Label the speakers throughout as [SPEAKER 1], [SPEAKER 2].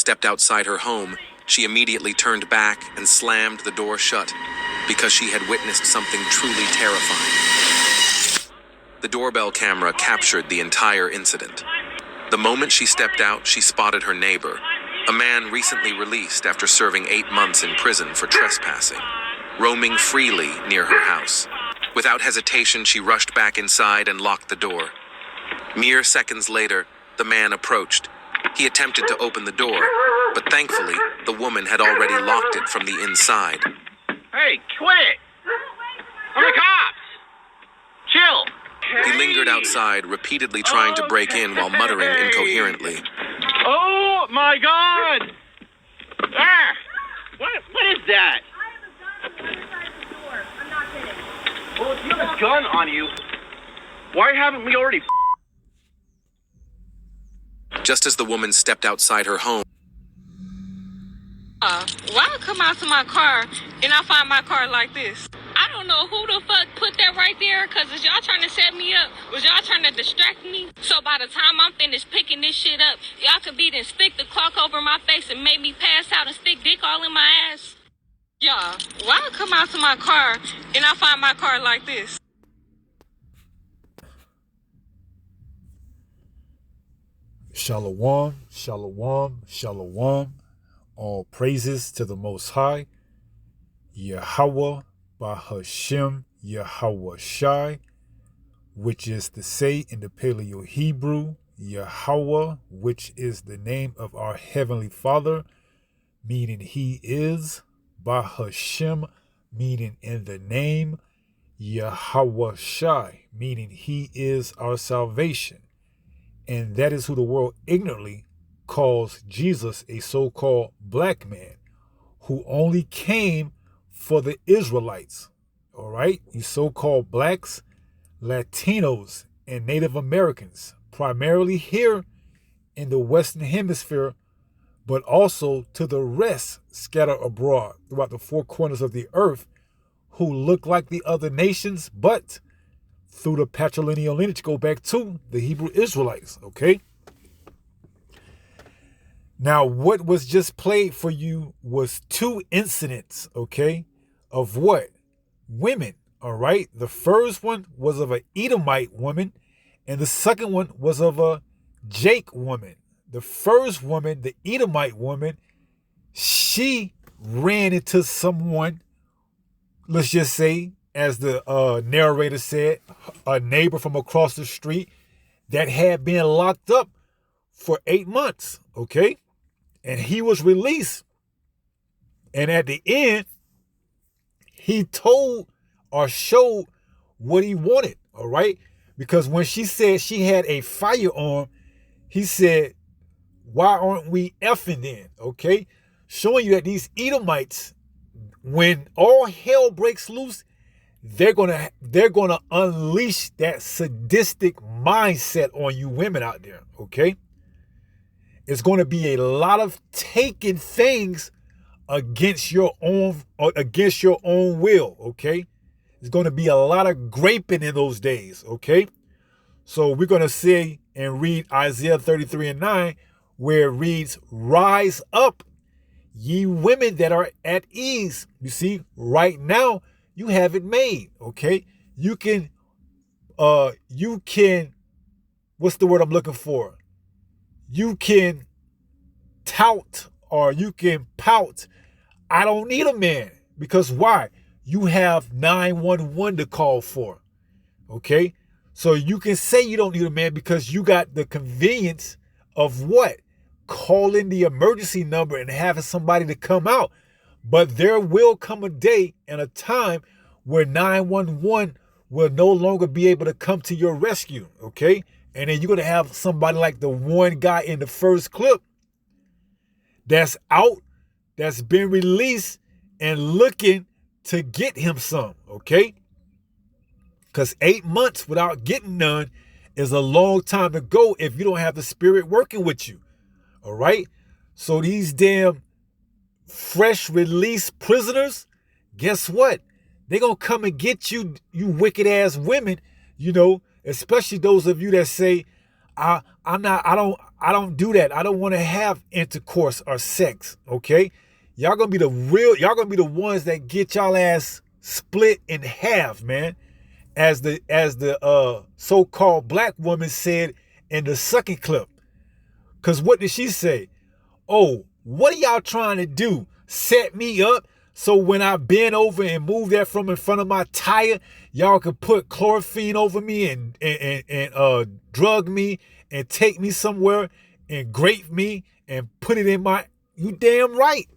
[SPEAKER 1] stepped outside her home, she immediately turned back and slammed the door shut because she had witnessed something truly terrifying. The doorbell camera captured the entire incident. The moment she stepped out, she spotted her neighbor, a man recently released after serving 8 months in prison for trespassing, roaming freely near her house. Without hesitation, she rushed back inside and locked the door. Mere seconds later, the man approached. He attempted to open the door, but thankfully, the woman had already locked it from the inside.
[SPEAKER 2] Hey, quit it! I'm the cops! Chill!
[SPEAKER 1] He lingered outside, repeatedly trying to break in while muttering incoherently.
[SPEAKER 2] Oh my God! Ah! What is that? Well, if you have a gun on you, why haven't we already...
[SPEAKER 1] Just as the woman stepped outside her home,
[SPEAKER 3] why I come out to my car and I find my car like this? I don't know who the fuck put that right there, cause is y'all trying to set me up? Was y'all trying to distract me? So by the time I'm finished picking this shit up, y'all could be then stick the clock over my face and make me pass out and stick dick all in my ass? Y'all, why I come out to my car and I find my car like this?
[SPEAKER 4] Shalom, shalom, shalom. All praises to the Most High, Yahweh, Bahashem, Yahweh Shai, which is to say in the Paleo Hebrew, Yahweh, which is the name of our Heavenly Father, meaning He is, Bahashem, meaning in the name, Yahweh Shai, meaning He is our salvation. And that is who the world ignorantly calls Jesus a so-called black man who only came for the Israelites. All right? These so-called blacks, Latinos, and Native Americans, primarily here in the Western Hemisphere, but also to the rest scattered abroad throughout the four corners of the earth who look like the other nations, but through the patrilineal lineage go back to the Hebrew Israelites, okay? Now, what was just played for you was 2 incidents, okay, of what? Women, all right? The first one was of an Edomite woman, and the second one was of a Jake woman. The first woman, the Edomite woman, she ran into someone, let's just say, as the narrator said, a neighbor from across the street that had been locked up for 8 months, okay? And he was released. And at the end, he told or showed what he wanted, all right? Because when she said she had a firearm, he said, why aren't we effing then, okay? Showing you that these Edomites, when all hell breaks loose, they're gonna unleash that sadistic mindset on you women out there, okay? It's going to be a lot of taking things against your own will, okay? There's going to be a lot of graping in those days, okay? So we're going to say and read Isaiah 33:9, where it reads, "Rise up, ye women that are at ease." You see, right now, you have it made, okay? You can, what's the word I'm looking for? You can tout or you can pout, I don't need a man. Because why? You have 911 to call for, okay? So you can say you don't need a man because you got the convenience of what? Calling the emergency number and having somebody to come out. But there will come a day and a time where 911 will no longer be able to come to your rescue, okay? And then you're going to have somebody like the one guy in the first clip that's out, that's been released and looking to get him some, okay? Because 8 months without getting none is a long time to go if you don't have the Spirit working with you, all right? So these damn fresh released prisoners, guess what? They're going to come and get you, you wicked ass women, you know, especially those of you that say, I don't do that. I don't want to have intercourse or sex. Okay, y'all gonna be the ones that get y'all ass split in half, man. As the so-called black woman said in the second clip. Cause what did she say? Oh, what are y'all trying to do? Set me up so when I bend over and move that from in front of my tire, y'all can put chlorophene over me and drug me and take me somewhere and grape me and put it in my. You damn right.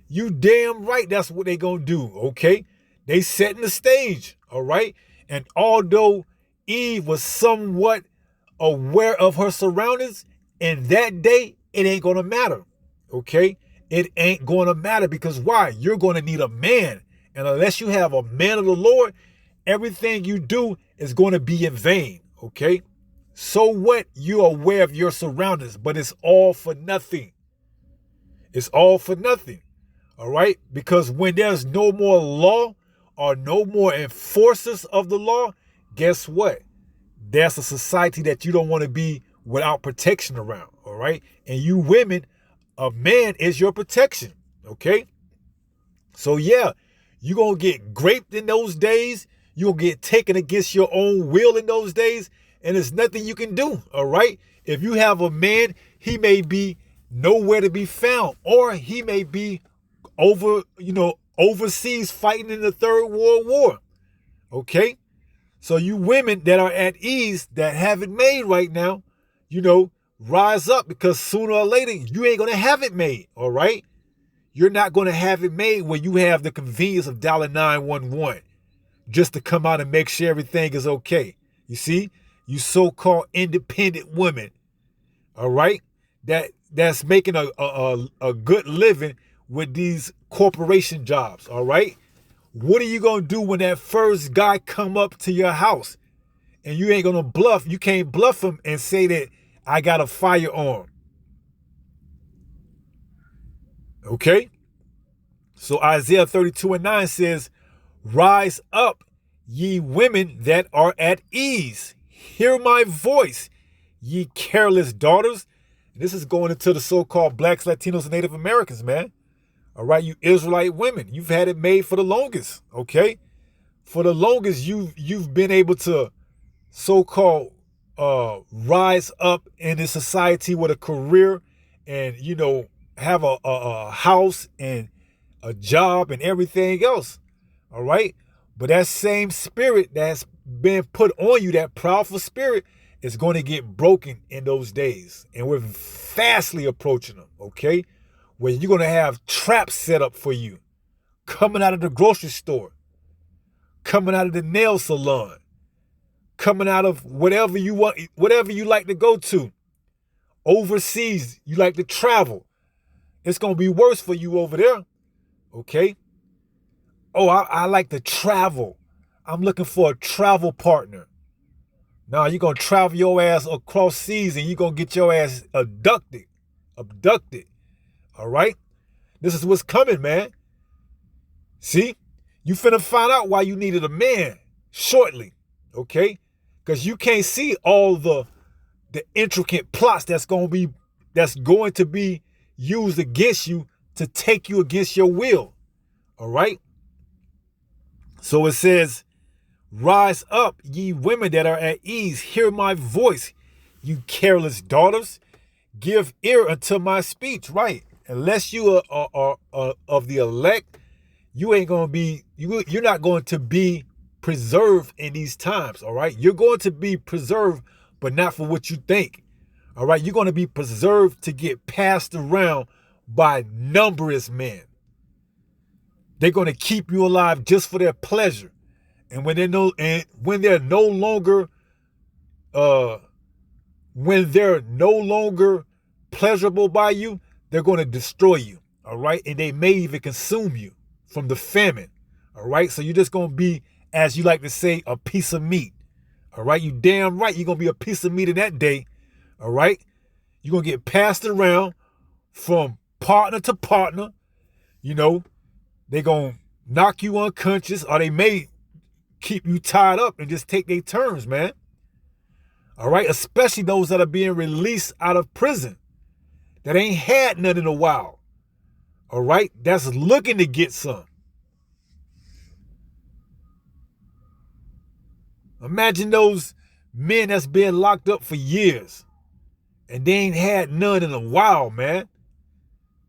[SPEAKER 4] You damn right. That's what they gonna do. Okay, they setting the stage. All right, and although Eve was somewhat aware of her surroundings, in that day, it ain't gonna matter. Okay? It ain't gonna matter because why? You're gonna need a man. And unless you have a man of the Lord, everything you do is gonna be in vain. Okay? So what? You're aware of your surroundings, but it's all for nothing. It's all for nothing. All right? Because when there's no more law or no more enforcers of the law, guess what? That's a society that you don't want to be without protection around, all right? And you women, a man is your protection, okay? So yeah, you're going to get raped in those days. You're going to get taken against your own will in those days, and there's nothing you can do, all right? If you have a man, he may be nowhere to be found, or he may be overseas fighting in the Third World War, okay? So you women that are at ease, that have it made right now, rise up because sooner or later you ain't going to have it made, all right? You're not going to have it made when you have the convenience of dialing 911 just to come out and make sure everything is okay. You see? You so-called independent women, all right? That's making a good living with these corporation jobs, all right? What are you going to do when that first guy come up to your house and you ain't going to bluff? You can't bluff him and say that I got a firearm. Okay? So Isaiah 32:9 says, rise up, ye women that are at ease. Hear my voice, ye careless daughters. This is going into the so-called blacks, Latinos, and Native Americans, man. All right, you Israelite women, you've had it made for the longest, okay? For the longest, you've been able to so-called rise up in this society with a career and, have a house and a job and everything else, all right? But that same spirit that's been put on you, that proudful spirit, is going to get broken in those days. And we're fastly approaching them, okay? Where you're going to have traps set up for you coming out of the grocery store, coming out of the nail salon, coming out of whatever you want, whatever you like to go to. Overseas, you like to travel. It's going to be worse for you over there, okay? Oh, I like to travel. I'm looking for a travel partner. Now you're going to travel your ass across seas and you're going to get your ass abducted. All right? This is what's coming, man. See? You finna find out why you needed a man shortly, okay? Because you can't see all the intricate plots that's going to be used against you to take you against your will, all right? So it says, rise up, ye women that are at ease. Hear my voice, you careless daughters. Give ear unto my speech, right? Unless you are of the elect, you're not going to be preserved in these times, all right? You're going to be preserved, but not for what you think, all right? You're going to be preserved to get passed around by numberless men. They're going to keep you alive just for their pleasure. And when they're no longer pleasurable by you, they're going to destroy you, all right? And they may even consume you from the famine, all right? So you're just going to be, as you like to say, a piece of meat, all right? You damn right you're going to be a piece of meat in that day, all right? You're going to get passed around from partner to partner, they're going to knock you unconscious, or they may keep you tied up and just take their turns, man. All right, especially those that are being released out of prison that ain't had none in a while. All right, that's looking to get some. Imagine those men that's been locked up for years and they ain't had none in a while, man.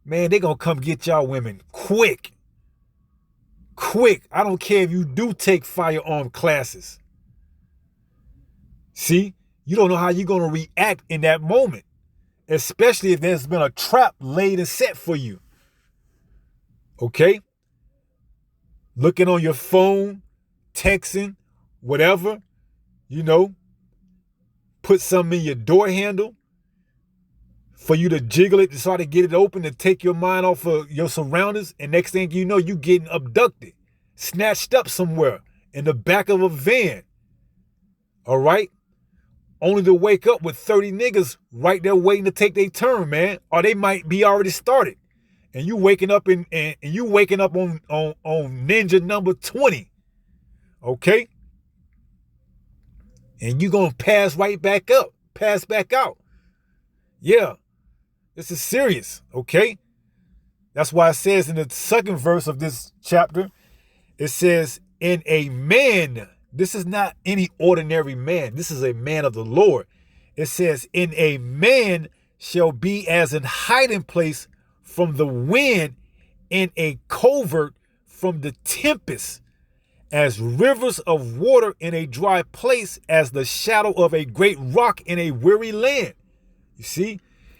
[SPEAKER 4] Man, they gonna come get y'all women quick. Quick. I don't care if you do take firearm classes. See, you don't know how you're gonna react in that moment, especially if there's been a trap laid and set for you. Okay? Looking on your phone, texting, whatever, put something in your door handle for you to jiggle it to try to get it open to take your mind off of your surroundings. And next thing you know, you getting abducted, snatched up somewhere in the back of a van. All right? Only to wake up with 30 niggas right there waiting to take their turn, man. Or they might be already started. And you waking up on ninja number 20. Okay? And you gonna pass back out. Yeah. This is serious, okay? That's why it says in the second verse of this chapter, it says, in a man, this is not any ordinary man. This is a man of the Lord. It says, in a man shall be as an hiding place from the wind, in a covert from the tempest, as rivers of water in a dry place, as the shadow of a great rock in a weary land. You see,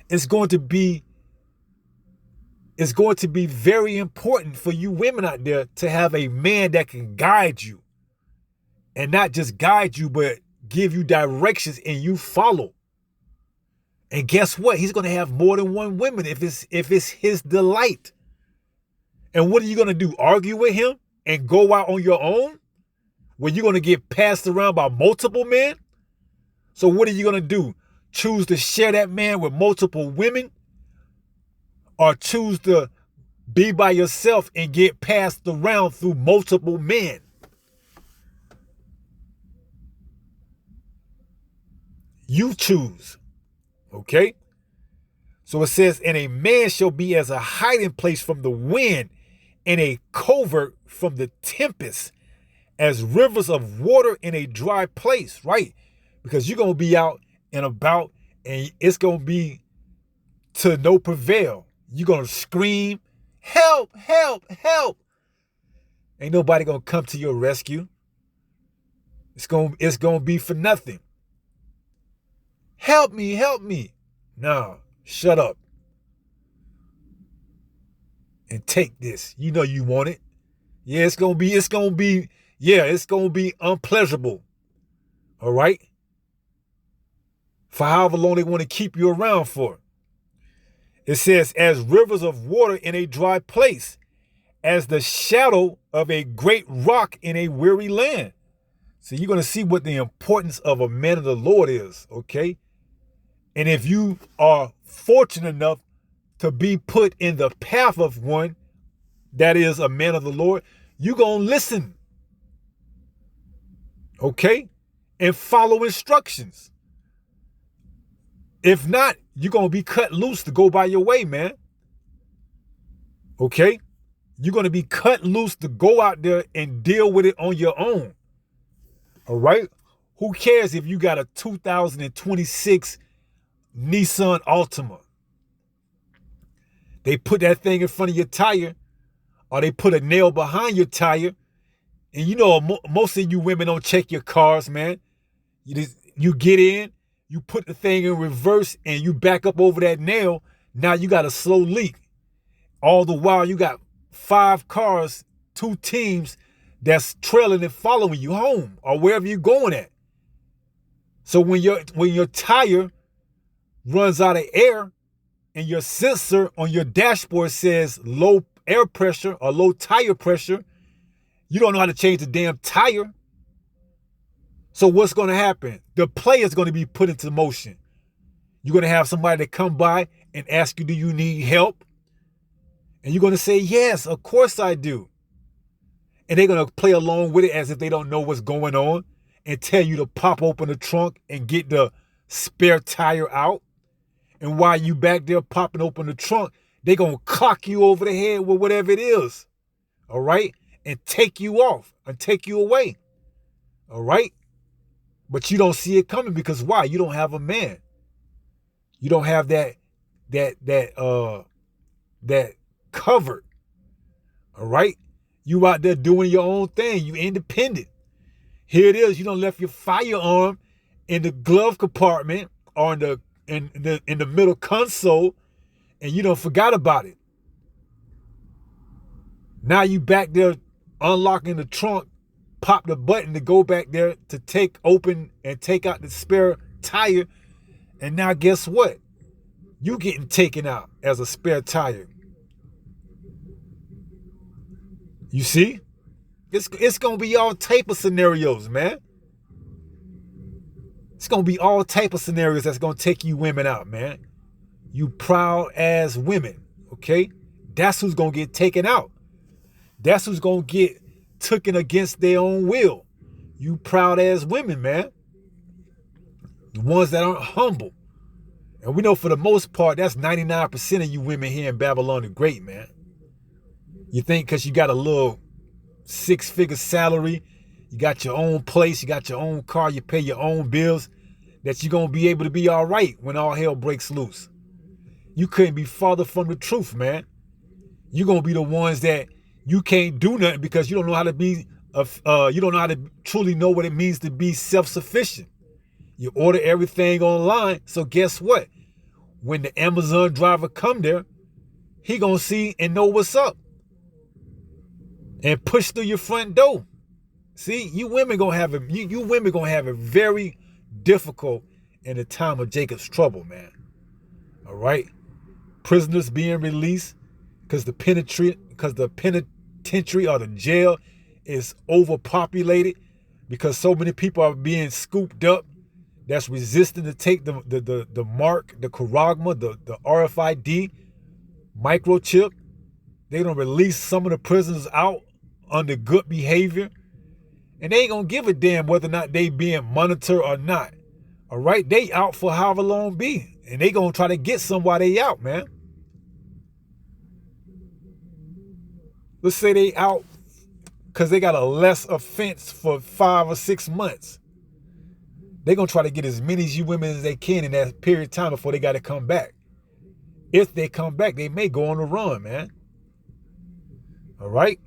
[SPEAKER 4] it's going to be very important for you women out there to have a man that can guide you, and not just guide you, but give you directions and you follow. And guess what? He's going to have more than one woman if it's his delight. And what are you going to do? Argue with him and go out on your own? When you're going to get passed around by multiple men? So what are you going to do? Choose to share that man with multiple women? Or choose to be by yourself and get passed around through multiple men? You choose. Okay? So it says, and a man shall be as a hiding place from the wind, and a covert from the tempest, as rivers of water in a dry place, right? Because you're going to be out and about, and it's going to be to no prevail. You're going to scream, help, help, help. Ain't nobody going to come to your rescue. It's going to be for nothing. Help me, help me. No, shut up. And take this. You know you want it. Yeah, it's going to be unpleasurable. All right? For however long they want to keep you around for. It says, as rivers of water in a dry place, as the shadow of a great rock in a weary land. So you're going to see what the importance of a man of the Lord is, okay? And if you are fortunate enough to be put in the path of one that is a man of the Lord, you're going to listen, okay? And follow instructions. If not, you're going to be cut loose to go by your way, man. Okay? You're going to be cut loose to go out there and deal with it on your own. All right? Who cares if you got a 2026 Nissan Altima? They put that thing in front of your tire, or they put a nail behind your tire. And you know, most of you women don't check your cars, man. You get in, you put the thing in reverse, and you back up over that nail. Now you got a slow leak. All the while you got 5 cars, 2 teams that's trailing and following you home or wherever you're going at. So when your tire runs out of air and your sensor on your dashboard says low air pressure or low tire pressure, you don't know how to change the damn tire. So what's going to happen? The play is going to be put into motion. You're going to have somebody that come by and ask you, do you need help? And you're going to say, yes, of course I do. And they're going to play along with it as if they don't know what's going on and tell you to pop open the trunk and get the spare tire out. And while you back there popping open the trunk, they gonna clock you over the head with whatever it is. All right? And take you off and take you away. All right? But you don't see it coming because why? You don't have a man. You don't have that covered. All right? You out there doing your own thing. You independent. Here it is. You don't left your firearm in the glove compartment or in the middle console, and you don't forgot about it. Now you back there unlocking the trunk, pop the button to go back there to take open and take out the spare tire, and now guess what? You getting taken out as a spare tire. You see? It's gonna be all type of scenarios, man. It's gonna be all type of scenarios that's gonna take you women out, man. You proud ass women, okay? That's who's gonna get taken out. That's who's gonna get taken against their own will. You proud ass women, man. The ones that aren't humble. And we know for the most part, that's 99% of you women here in Babylon the Great, man. You think because you got a little 6-figure salary, you got your own place, you got your own car, you pay your own bills, that you're going to be able to be all right when all hell breaks loose. You couldn't be farther from the truth, man. You're going to be the ones that you can't do nothing because you don't know how to be, you don't know how to truly know what it means to be self-sufficient. You order everything online, so guess what? When the Amazon driver come there, he going to see and know what's up and push through your front door. See, you women gonna have it. You women gonna have it very difficult in the time of Jacob's trouble, man. All right, prisoners being released because the penitentiary or the jail is overpopulated because so many people are being scooped up. That's resisting to take the mark, the charagma, the RFID microchip. They're gonna release some of the prisoners out under good behavior. And they ain't gonna give a damn whether or not they being monitored or not. All right, they out for however long be. And they gonna try to get some while they out, man. Let's say they out because they got a less offense for 5 or 6 months. They gonna try to get as many as you women as they can in that period of time before they gotta come back. If they come back, they may go on the run, man. All right?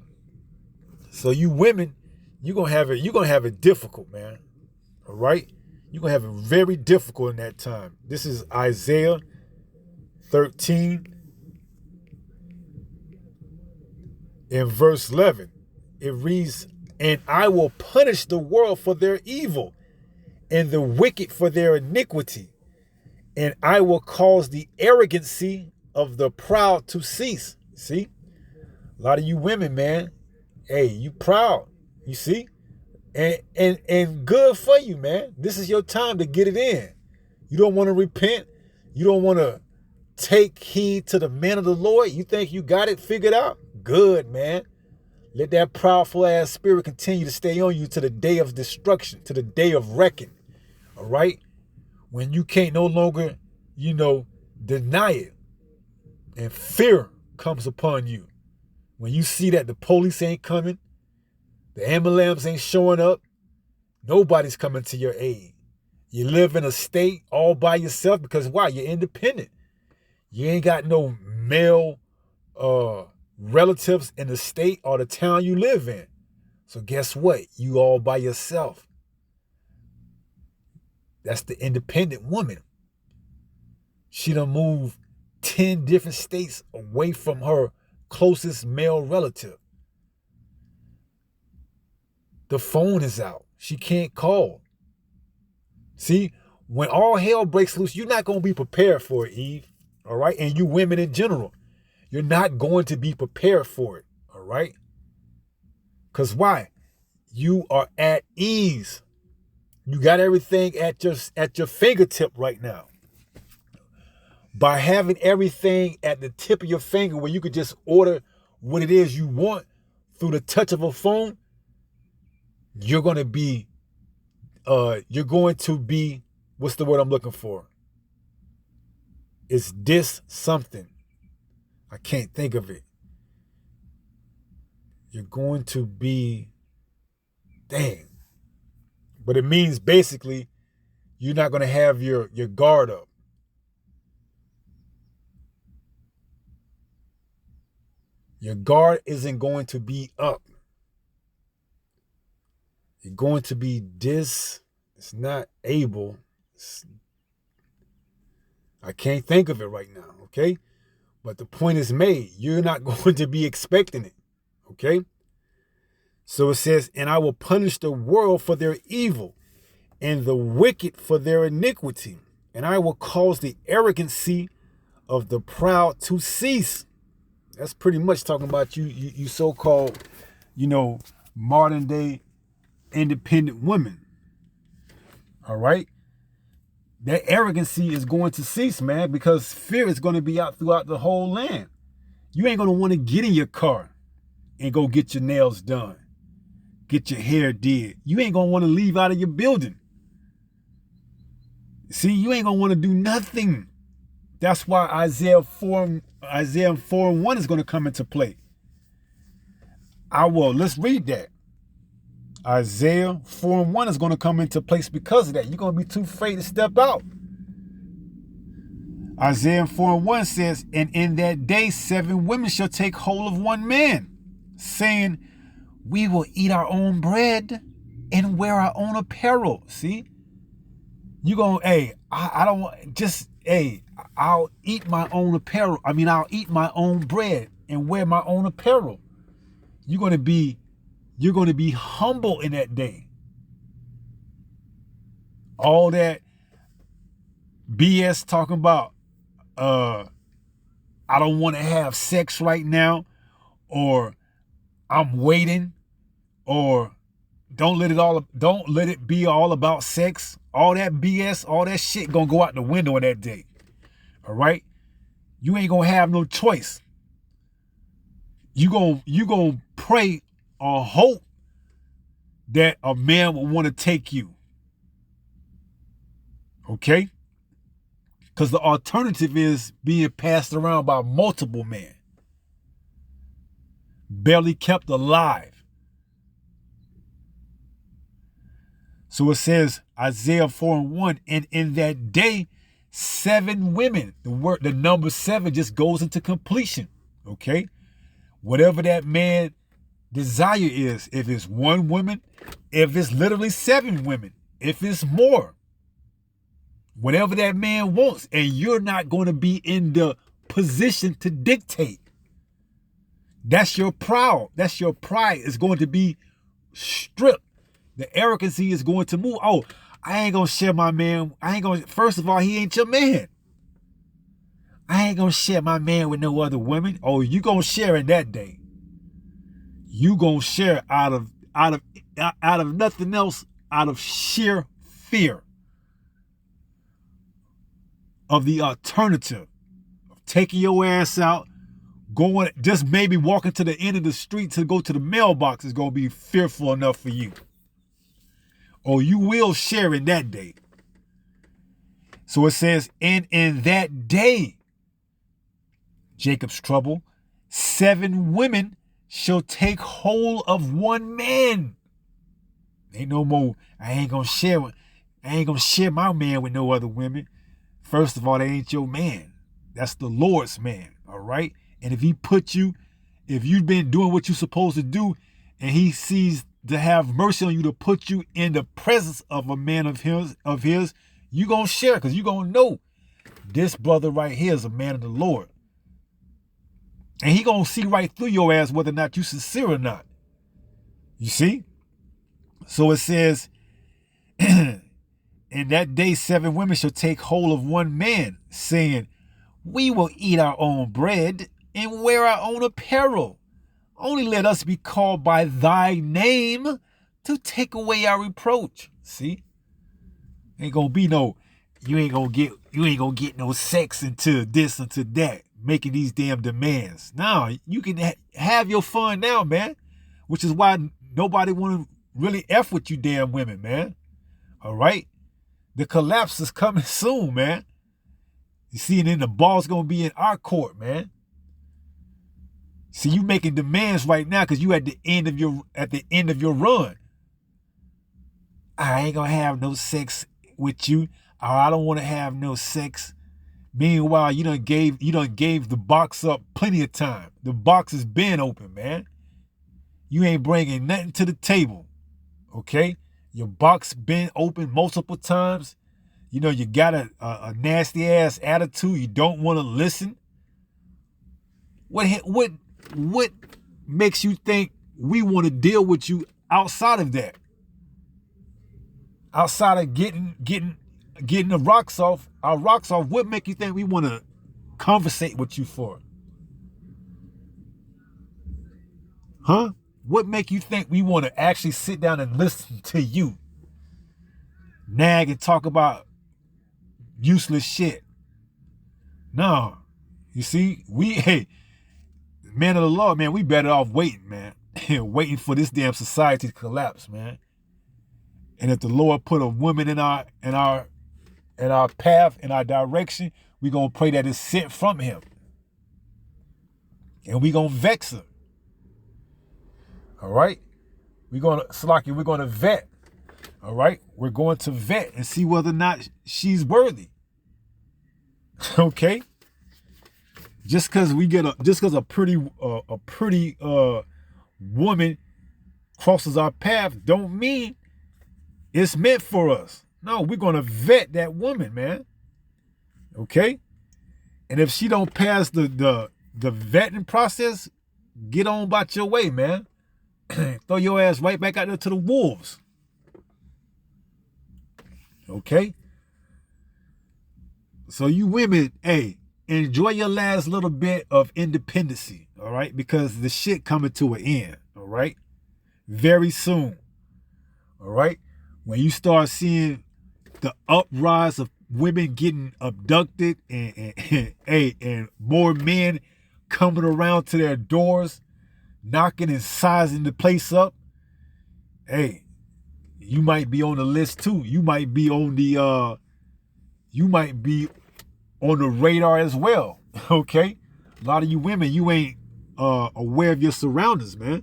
[SPEAKER 4] So you women, you're gonna have it difficult, man. All right? You're gonna have it very difficult in that time. This is Isaiah 13 in verse 11. It reads, "And I will punish the world for their evil, and the wicked for their iniquity, and I will cause the arrogancy of the proud to cease." See? A lot of you women, man, hey, you proud, you see? And good for you, man. This is your time to get it in. You don't want to repent. You don't want to take heed to the man of the Lord. You think you got it figured out? Good, man. Let that proudful ass spirit continue to stay on you to the day of destruction, to the day of reckoning. All right? When you can't no longer, deny it. And fear comes upon you. When you see that the police ain't coming, the ambulance ain't showing up, nobody's coming to your aid. You live in a state all by yourself because why? You're independent. You ain't got no male relatives in the state or the town you live in. So guess what? You all by yourself. That's the independent woman. She done moved 10 different states away from her closest male relative. The phone is out. She can't call. See, when all hell breaks loose, you're not going to be prepared for it, Eve. All right? And you women in general, you're not going to be prepared for it. All right? Because why? You are at ease. You got everything at your fingertip right now. By having everything at the tip of your finger where you could just order what it is you want through the touch of a phone, you're going to be what's the word I'm looking for? It's dis something. I can't think of it. You're going to be, dang. But it means basically you're not going to have your guard up. Your guard isn't going to be up. You're going to be it's not able. I can't think of it right now, okay? But the point is made. You're not going to be expecting it, okay? So it says, and I will punish the world for their evil and the wicked for their iniquity. And I will cause the arrogancy of the proud to cease. That's pretty much talking about you so-called, modern day independent women. All right? That arrogancy is going to cease, man, because fear is going to be out throughout the whole land. You ain't going to want to get in your car and go get your nails done, get your hair did. You ain't going to want to leave out of your building. See, you ain't going to want to do nothing. That's why Isaiah 4:1 is going to come into play. Let's read that. Isaiah 4:1 is going to come into place because of that. You're going to be too afraid to step out. Isaiah 4:1 says, and in that day 7 women shall take hold of one man, saying, we will eat our own bread and wear our own apparel. See? You going, I don't want, just, I'll eat my own apparel. I'll eat my own bread and wear my own apparel. You're going to be humble in that day. All that BS talking about, I don't want to have sex right now, or I'm waiting, or don't let it be all about sex. All that BS, all that shit gonna go out the window in that day. All right? You ain't gonna have no choice. You gonna pray or hope that a man will want to take you. Okay? Because the alternative is being passed around by multiple men. Barely kept alive. So it says, Isaiah 4:1, and in that day, 7 women. The number 7 just goes into completion. Okay? Whatever that man desire is, if it's 1 woman, if it's literally 7 women, if it's more, whatever that man wants, and you're not going to be in the position to dictate. That's your pride. That's your pride is going to be stripped. The arrogancy is going to move. Oh, I ain't going to share my man. First of all, he ain't your man. I ain't going to share my man with no other women. Oh, you going to share in that day. You going to share out of nothing else, out of sheer fear of the alternative of taking your ass out, going, just maybe walking to the end of the street to go to the mailbox is going to be fearful enough for you. Or you will share in that day. So it says, and in that day, Jacob's trouble, 7 women shall take hold of one man. Ain't no more, I ain't gonna share my man with no other women. First of all, that ain't your man. That's the Lord's man, all right? And if you've been doing what you're supposed to do, and he sees to have mercy on you to put you in the presence of a man of his, you gonna share, because you gonna know this brother right here is a man of the Lord. And he gonna see right through your ass whether or not you sincere or not. You see? So it says, in that day 7 women shall take hold of one man, saying, we will eat our own bread and wear our own apparel. Only let us be called by thy name to take away our reproach. See? Ain't gonna be no, you ain't gonna get no sex into this, into that, making these damn demands. Now, you can have your fun now, man. Which is why nobody wanna really F with you damn women, man. All right? The collapse is coming soon, man. You see, and then the ball's gonna be in our court, man. See, you making demands right now because you at the end of your run. I ain't gonna have no sex with you, or I don't want to have no sex. Meanwhile, you done gave the box up plenty of time. The box has been open, man. You ain't bringing nothing to the table, okay? Your box been open multiple times. You know, you got a nasty ass attitude. You don't want to listen. What makes you think we want to deal with you outside of that? Outside of getting the rocks off, our rocks off, what make you think we want to conversate with you for? Huh? What make you think we want to actually sit down and listen to you nag and talk about useless shit? No. You see, man of the law, man, we better off waiting, man. Waiting for this damn society to collapse, man. And if the Lord put a woman in our path, in our direction, we gonna pray that it's sent from him. And we gonna vex her. All right? We're gonna vet. All right? We're going to vet and see whether or not she's worthy. Okay? Just because a pretty woman crosses our path don't mean it's meant for us. No, we're gonna vet that woman, man. Okay? And if she don't pass the vetting process, get on about your way, man. Throw your ass right back out there to the wolves. Okay? So you women, hey, enjoy your last little bit of independency, all right? Because the shit coming to an end, all right? Very soon, all right? When you start seeing the uprise of women getting abducted and more men coming around to their doors, knocking and sizing the place up, hey, you might be on the list too. You might be on the radar as well. Okay? A lot of you women, you ain't aware of your surroundings, man.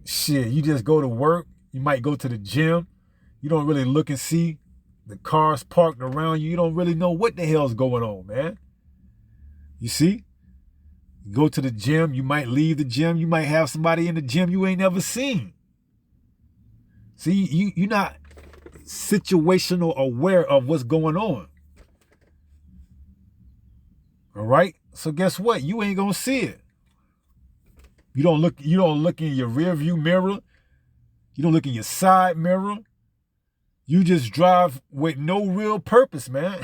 [SPEAKER 4] Shit, you just go to work, you might go to the gym, you don't really look and see the cars parked around you. You don't really know what the hell's going on, man. You see? You go to the gym, you might leave the gym, you might have somebody in the gym you ain't never seen. See, you're not situational aware of what's going on. All right? So guess what? You ain't gonna see it. You don't look in your rear view mirror. You don't look in your side mirror. You just drive with no real purpose, man.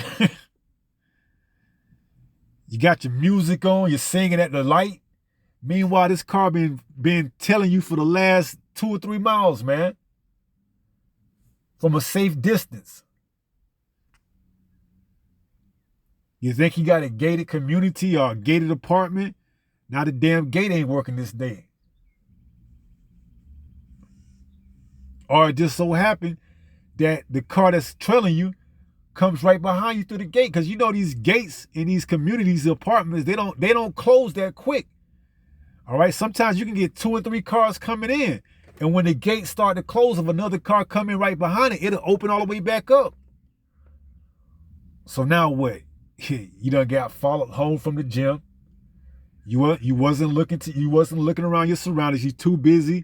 [SPEAKER 4] You got your music on, you're singing at the light. Meanwhile, this car been telling you for the last 2 or 3 miles, man. From a safe distance. You think you got a gated community or a gated apartment? Now the damn gate ain't working this day. Or it just so happened that the car that's trailing you comes right behind you through the gate. Because you know these gates in these communities, apartments, they don't close that quick. All right, sometimes you can get 2 or 3 cars coming in. And when the gates start to close of another car coming right behind it, it'll open all the way back up. So now what? You done got followed home from the gym. You wasn't looking around your surroundings. You too busy,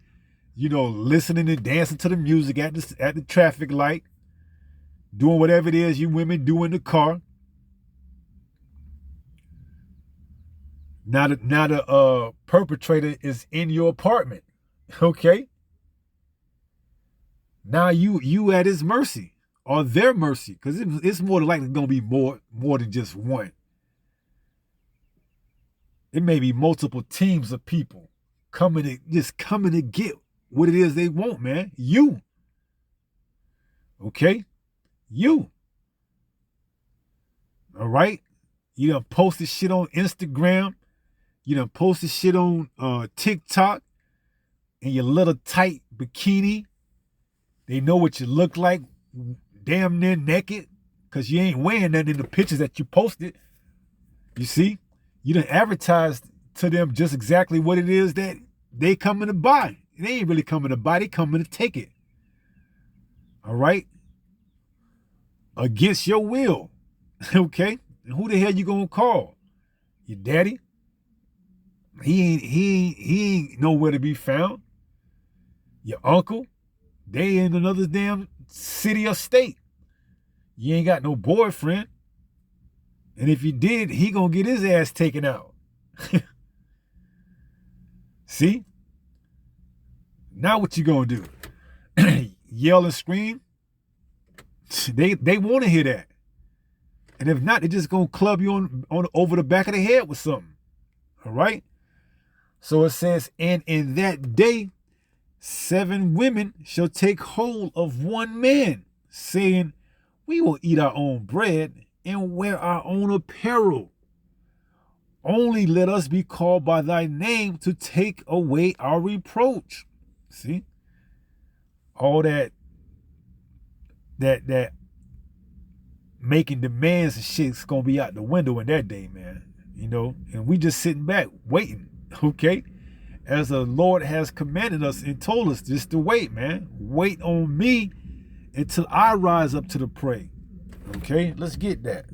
[SPEAKER 4] listening and dancing to the music at the traffic light, doing whatever it is you women do in the car. Now the perpetrator is in your apartment. Okay? Now you at his mercy or their mercy, because it's more than likely going to be more than just one. It may be multiple teams of people coming to get what it is they want, man. You. Okay? You. All right? You done posted shit on Instagram. You done posted shit on TikTok in your little tight bikini. They know what you look like damn near naked because you ain't wearing nothing in the pictures that you posted. You see? You done advertised to them just exactly what it is that they coming to buy. They ain't really coming to buy. They coming to take it. All right? Against your will. Okay? And who the hell you gonna call? Your daddy? He ain't nowhere to be found. Your uncle? They in another damn city or state. You ain't got no boyfriend. And if you did, he gonna get his ass taken out. See? Now what you gonna do? Yell and scream? They want to hear that. And if not, they just gonna club you on over the back of the head with something. All right? So it says, and in that day, 7 women shall take hold of one man, saying, we will eat our own bread and wear our own apparel. Only let us be called by thy name to take away our reproach. See? All that making demands and shit's gonna be out the window in that day, man. You know, and we just sitting back waiting, okay? As the Lord has commanded us and told us just to wait, man. Wait on me until I rise up to the prey. Okay, let's get that.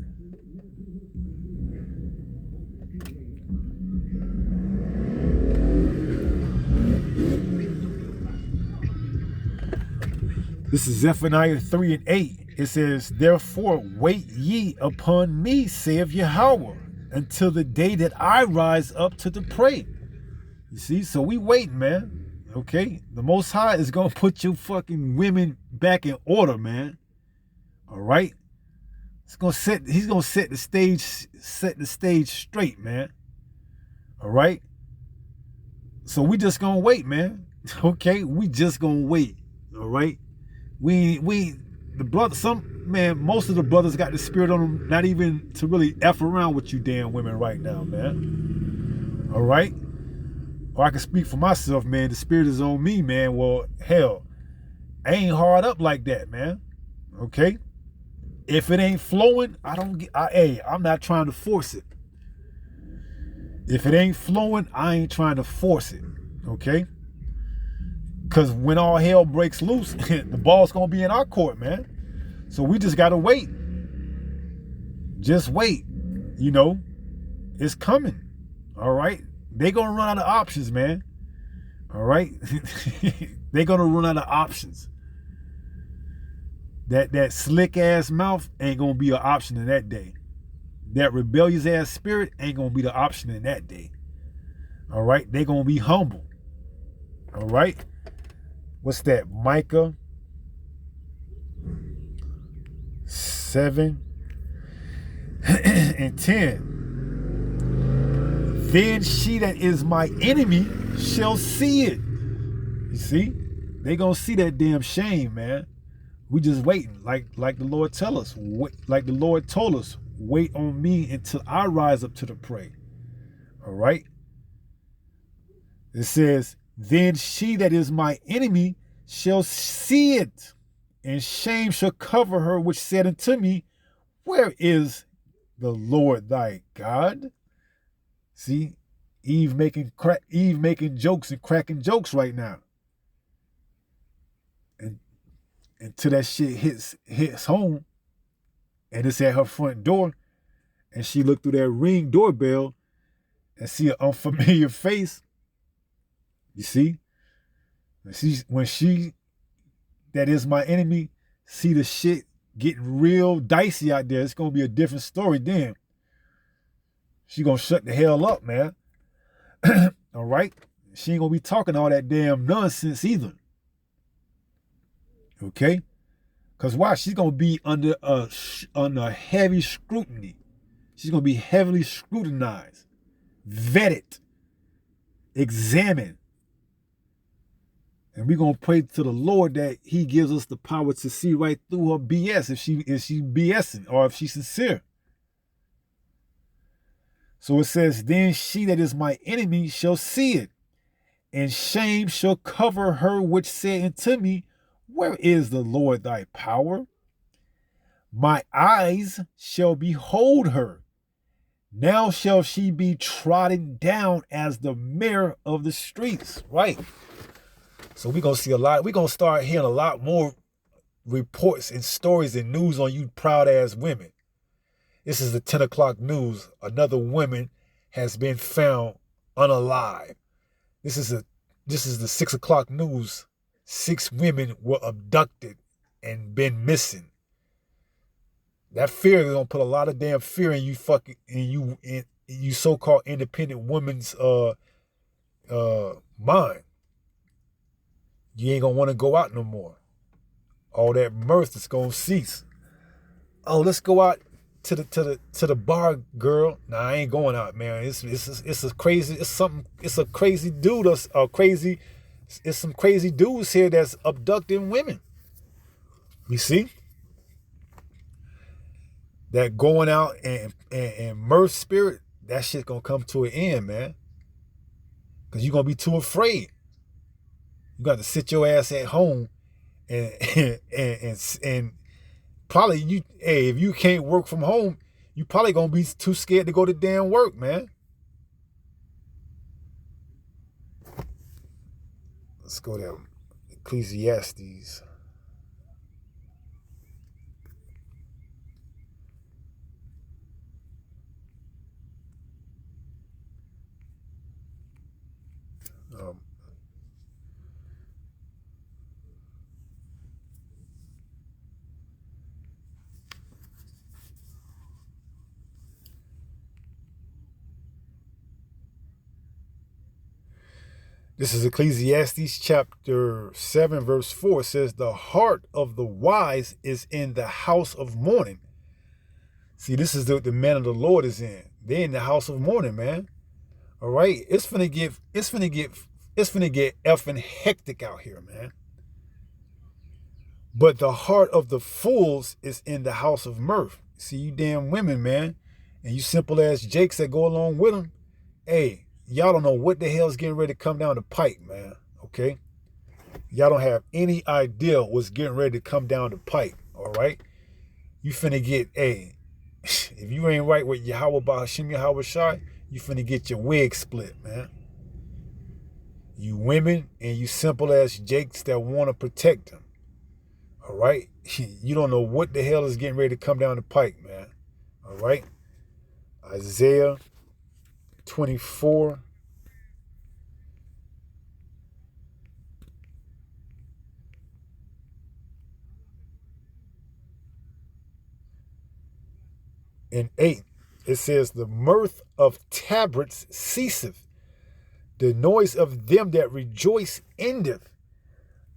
[SPEAKER 4] This is Zephaniah 3:8. It says, therefore wait ye upon me, saith Yahweh, until the day that I rise up to the prey. You see, so we waiting, man. Okay, the Most High is gonna put your fucking women back in order, man. All right, he's gonna set the stage straight, man. All right, so we just gonna wait, man. Okay, we just gonna wait. All right, most of the brothers got the spirit on them, not even to really F around with you damn women right now, man. All right. Or I can speak for myself, man. The spirit is on me, man. Well, hell, I ain't hard up like that, man. Okay? If it ain't flowing, I'm not trying to force it. If it ain't flowing, I ain't trying to force it. Okay? Because when all hell breaks loose, the ball's going to be in our court, man. So we just got to wait. Just wait. You know, it's coming. All right? They're going to run out of options, man. All right? They're going to run out of options. That slick-ass mouth ain't going to be an option in that day. That rebellious-ass spirit ain't going to be the option in that day. All right? They're going to be humble. All right? What's that? Micah 7:10. Then she that is my enemy shall see it. You see? They gonna see that damn shame, man. We just waiting, like the Lord tell us. Like the Lord told us, wait on me until I rise up to the prey. All right? It says, then she that is my enemy shall see it, and shame shall cover her, which said unto me, where is the Lord thy God? See, Eve making jokes and cracking jokes right now. And until that shit hits home, and it's at her front door, and she looked through that Ring doorbell and see an unfamiliar face. You see? When she that is my enemy see the shit getting real dicey out there, it's gonna be a different story then. She gonna shut the hell up, man. All right? She ain't gonna be talking all that damn nonsense either. Okay? Because why? She's gonna be under heavy scrutiny. She's gonna be heavily scrutinized, vetted, examined. And we're gonna pray to the Lord that He gives us the power to see right through her BS if she BSing or if she's sincere. So it says, then she that is my enemy shall see it, and shame shall cover her which said unto me, where is the Lord thy power? My eyes shall behold her. Now shall she be trodden down as the mirror of the streets. Right. So we're going to see a lot. We're going to start hearing a lot more reports and stories and news on you proud ass women. This is the 10 o'clock news. Another woman has been found unalive. This is the 6 o'clock news. 6 women were abducted and been missing. That fear is gonna put a lot of damn fear in you so-called independent woman's mind. You ain't gonna want to go out no more. All that mirth is gonna cease. Oh, let's go out to the bar, girl. Nah, I ain't going out, man. It's a crazy dude. It's some crazy dudes here that's abducting women. You see? That going out and mirth spirit, that shit gonna come to an end, man. Cause you're gonna be too afraid. You got to sit your ass at home and probably if you can't work from home, you probably gonna be too scared to go to damn work, man. Let's go to Ecclesiastes. This is Ecclesiastes chapter 7, verse 4. It says, the heart of the wise is in the house of mourning. See, this is the man of the Lord is in. They're in the house of mourning, man. All right. It's finna get effing hectic out here, man. But the heart of the fools is in the house of mirth. See, you damn women, man. And you simple ass jakes that go along with them. Hey, y'all don't know what the hell's getting ready to come down the pike, man. Okay? Y'all don't have any idea what's getting ready to come down the pike. All right? You finna get, if you ain't right with Yahweh Bahashim Yahweh Shai, you finna get your wig split, man. You women and you simple ass jakes that want to protect them. All right? You don't know what the hell is getting ready to come down the pike, man. All right? Isaiah 24. And 8, it says, the mirth of tabrets ceaseth, the noise of them that rejoice endeth,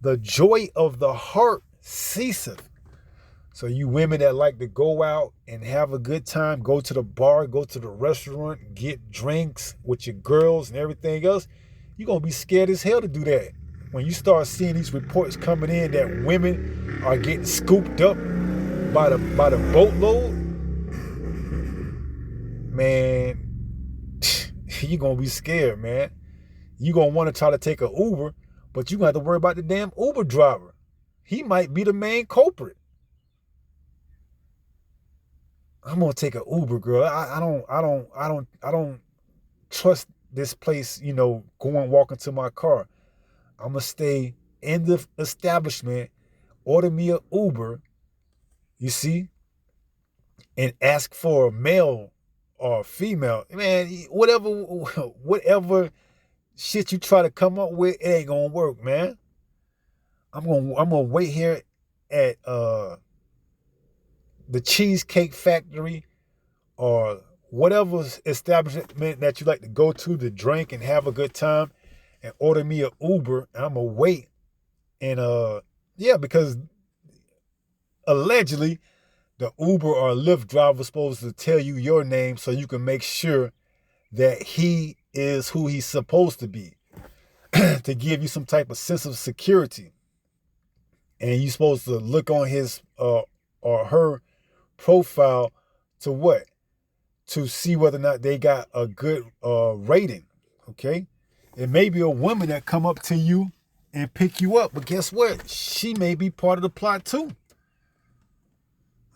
[SPEAKER 4] the joy of the heart ceaseth. So you women that like to go out and have a good time, go to the bar, go to the restaurant, get drinks with your girls and everything else, you're going to be scared as hell to do that. When you start seeing these reports coming in that women are getting scooped up by the boatload, man, you're going to be scared, man. You're going to want to try to take an Uber, but you're going to have to worry about the damn Uber driver. He might be the main culprit. I'm gonna take an Uber, girl. I don't trust this place, walking to my car. I'm gonna stay in the establishment, order me an Uber, you see, and ask for a male or a female. Man, whatever shit you try to come up with, it ain't gonna work, man. I'm gonna wait here at the Cheesecake Factory or whatever establishment that you like to go to drink and have a good time, and order me an Uber, and I'm gonna wait. And because allegedly the Uber or Lyft driver is supposed to tell you your name so you can make sure that he is who he's supposed to be, to give you some type of sense of security. And you're supposed to look on his or her profile to what? To see whether or not they got a good rating, okay? It may be a woman that come up to you and pick you up, but guess what? She may be part of the plot too.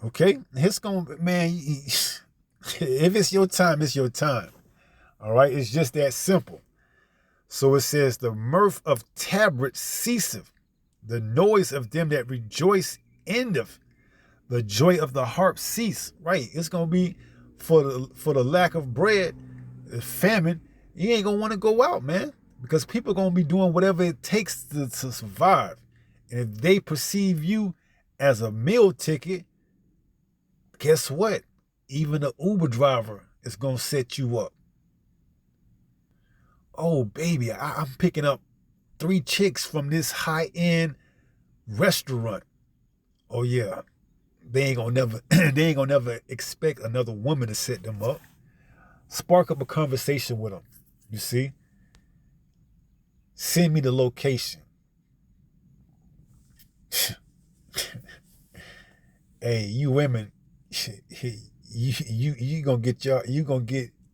[SPEAKER 4] Okay? It's gonna, man, if it's your time, it's your time. All right? It's just that simple. So it says, the mirth of tabrets ceaseth, the noise of them that rejoice endeth, the joy of the harp cease. Right? It's gonna be for the lack of bread, the famine. You ain't gonna want to go out, man, because people are gonna be doing whatever it takes to survive. And if they perceive you as a meal ticket, guess what? Even the Uber driver is gonna set you up. Oh, baby, I'm picking up 3 chicks from this high-end restaurant. Oh yeah, they ain't gonna never expect another woman to set them up. Spark up a conversation with them. You see? Send me the location. Hey, you women, you gonna get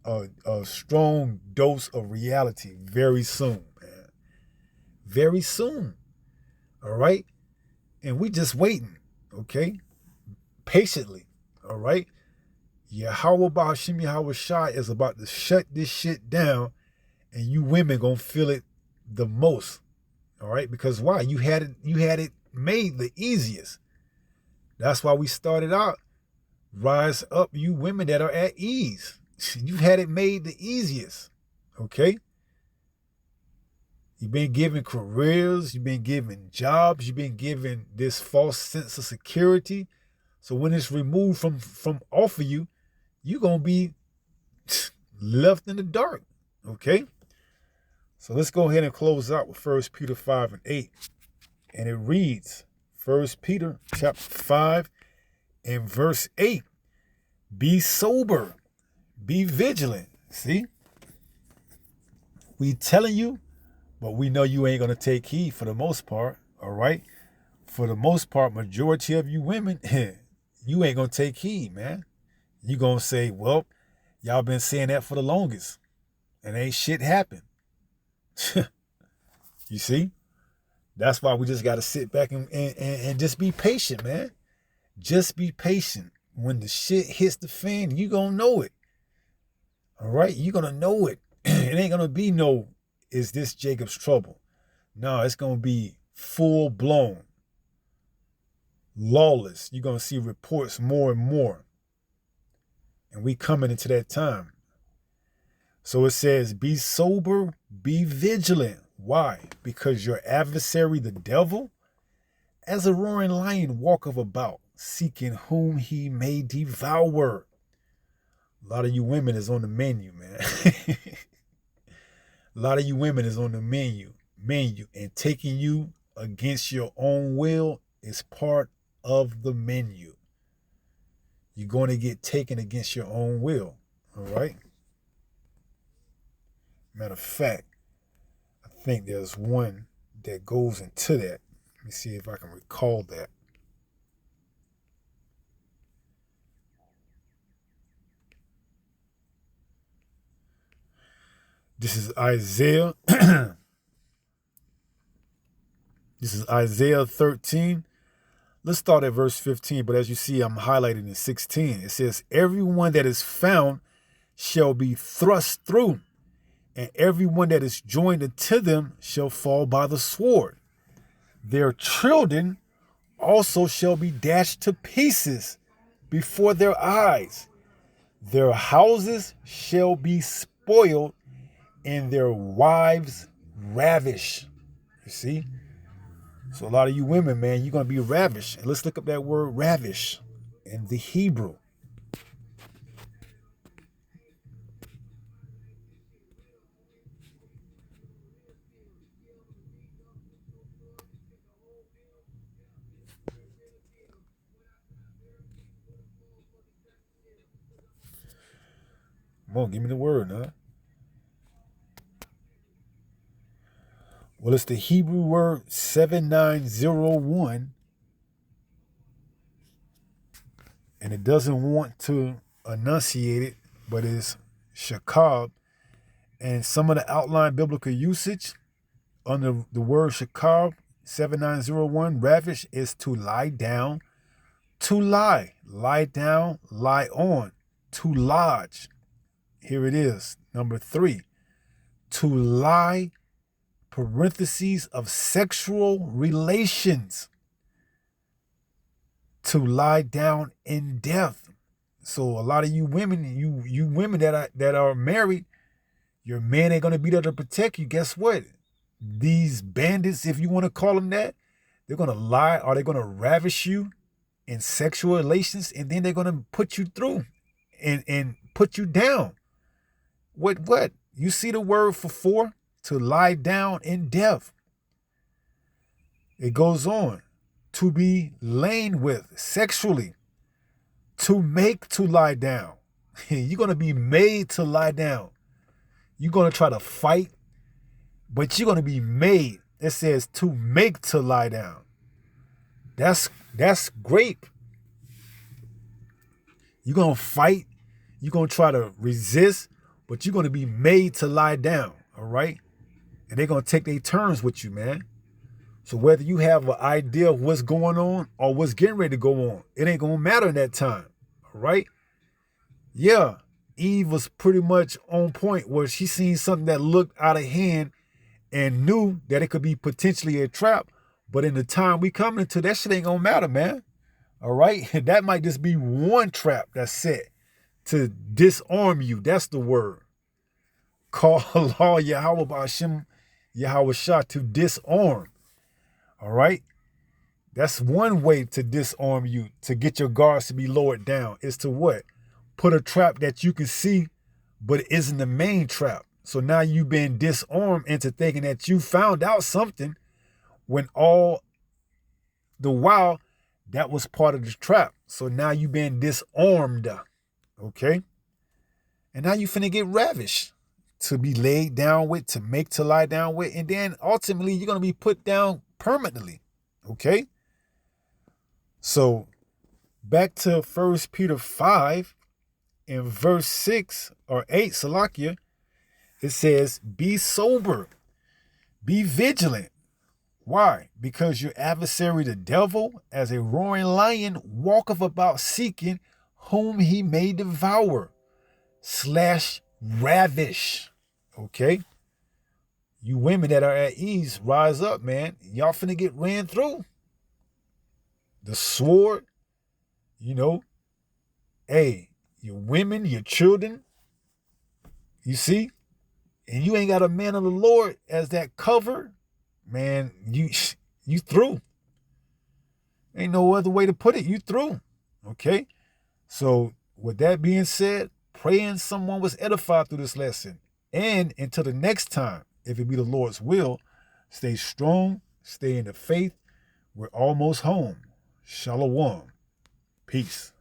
[SPEAKER 4] a strong dose of reality very soon, man. Very soon. All right? And we just waiting, okay? Patiently. All right? Yahweh Ba'ashim Yahweh Shai is about to shut this shit down, and you women gonna feel it the most. All right? Because why? You had it made the easiest. That's why we started out. Rise up, you women that are at ease. You've had it made the easiest. Okay? You've been given careers, you've been given jobs, you've been given this false sense of security. So when it's removed from off of you, you're gonna be left in the dark. Okay? So let's go ahead and close out with 1 Peter 5 and 8. And it reads, 1 Peter chapter 5 and verse 8. Be sober, be vigilant. See? We telling you, but we know you ain't gonna take heed for the most part. All right? For the most part, majority of you women, you ain't gonna take heed, man. You gonna say, well, y'all been saying that for the longest, and ain't shit happened. You see? That's why we just gotta sit back and just be patient, man. Just be patient. When the shit hits the fan, you gonna know it. All right? You gonna know it. It ain't gonna be no, is this Jacob's trouble? No, it's gonna be full blown, lawless. You're gonna see reports more and more. And we coming into that time. So it says, be sober, be vigilant. Why? Because your adversary, the devil, as a roaring lion walketh about, seeking whom he may devour. A lot of you women is on the menu, man. A lot of you women is on the menu. And taking you against your own will is part of the menu. You're going to get taken against your own will. All right? Matter of fact, I think there's one that goes into that. Let me see if I can recall that. This is Isaiah. This is Isaiah 13. Let's start at verse 15. But as you see, I'm highlighting in 16. It says, everyone that is found shall be thrust through, and everyone that is joined unto them shall fall by the sword. Their children also shall be dashed to pieces before their eyes. Their houses shall be spoiled, and their wives ravished. You see? So a lot of you women, man, you're going to be ravished. And let's look up that word ravish in the Hebrew. Come on, give me the word, huh? Well, it's the Hebrew word 7901. And it doesn't want to enunciate it, but it's shakab. And some of the outline biblical usage under the word shakab, 7901, ravish, is to lie down, To lie. Lie down, lie on. To lodge. Here it is. Number 3. To lie, parentheses of sexual relations. To lie down in death. So a lot of you women, you women that are married, your man ain't gonna be there to protect you. Guess what? These bandits, if you want to call them that, they're gonna lie, or they're gonna ravish you in sexual relations, and then they're gonna put you through and put you down. What? You see the word for 4? To lie down in death. It goes on. To be lain with sexually. To make to lie down. You're going to be made to lie down. You're going to try to fight, but you're going to be made. It says to make to lie down. That's great. You're going to fight. You're going to try to resist, but you're going to be made to lie down, all right? And they're going to take their turns with you, man. So whether you have an idea of what's going on or what's getting ready to go on, it ain't going to matter in that time, all right? Yeah, Eve was pretty much on point where she seen something that looked out of hand and knew that it could be potentially a trap. But in the time we coming into, that shit ain't going to matter, man. All right? That might just be one trap that's set to disarm you. That's the word. Call Allah Yahweh Ba'ashem Yahweh Shah to disarm. All right? That's one way to disarm you, to get your guards to be lowered down, is to what? Put a trap that you can see, but it isn't the main trap. So now you've been disarmed into thinking that you found out something when all the while that was part of the trap. So now you've been disarmed. Okay? And now you finna get ravished, to be laid down with, to make to lie down with, and then ultimately you're gonna be put down permanently. Okay? So back to 1 Peter 5 in verse 6 or 8, Salakia, it says, be sober, be vigilant. Why? Because your adversary, the devil, as a roaring lion, walketh about seeking whom he may devour / ravish. Okay? You women that are at ease, rise up, man. Y'all finna get ran through. The sword, hey, your women, your children, you see? And you ain't got a man of the Lord as that cover, man, you through. Ain't no other way to put it. You through. Okay? So with that being said, praying someone was edified through this lesson. And until the next time, if it be the Lord's will, stay strong, stay in the faith. We're almost home. Shalom. Peace.